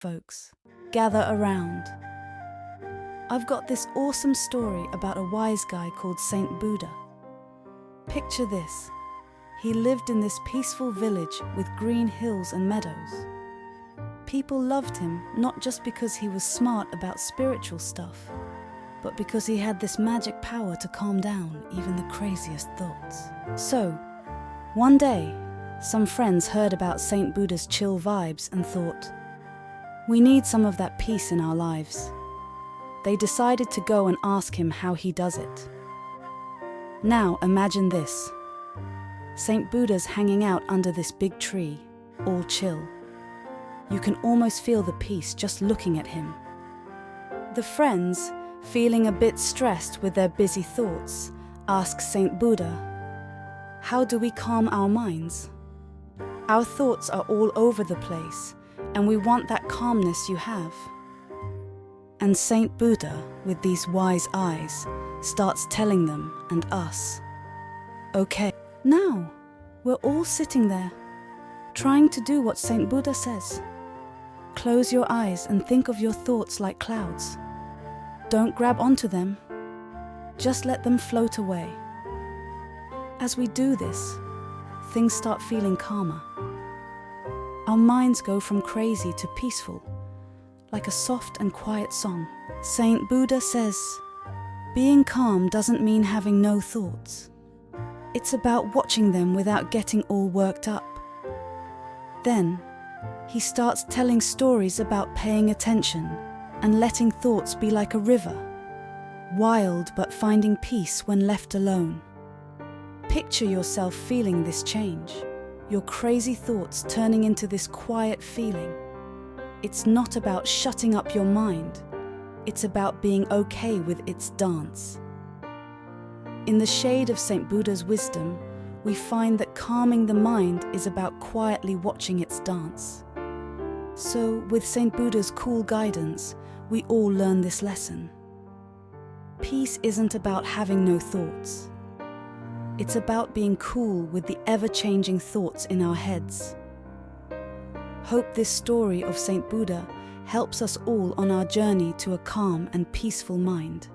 folks, gather around. I've got this awesome story about a wise guy called Saint Buddha. Picture this. He lived in this peaceful village with green hills and meadows. People loved him not just because he was smart about spiritual stuff, but because he had this magic power to calm down even the craziest thoughts. So, one day, some friends heard about Saint Buddha's chill vibes and thought, we need some of that peace in our lives. They decided to go and ask him how he does it. Now imagine this. Saint Buddha's hanging out under this big tree, all chill. You can almost feel the peace just looking at him. The friends, feeling a bit stressed with their busy thoughts, ask Saint Buddha, how do we calm our minds? Our thoughts are all over the place, and we want that calmness you have. And Saint Buddha, with these wise eyes, starts telling them and us, okay, now we're all sitting there, trying to do what Saint Buddha says. Close your eyes and think of your thoughts like clouds. Don't grab onto them, just let them float away. As we do this, things start feeling calmer. Our minds go from crazy to peaceful, like a soft and quiet song. Saint Buddha says, being calm doesn't mean having no thoughts. It's about watching them without getting all worked up. Then, he starts telling stories about paying attention and letting thoughts be like a river, wild but finding peace when left alone. Picture yourself feeling this change, your crazy thoughts turning into this quiet feeling. It's not about shutting up your mind, it's about being okay with its dance. In the shade of Saint Buddha's wisdom, we find that calming the mind is about quietly watching its dance. So, with Saint Buddha's cool guidance, we all learn this lesson. Peace isn't about having no thoughts. It's about being cool with the ever-changing thoughts in our heads. Hope this story of Saint Buddha helps us all on our journey to a calm and peaceful mind.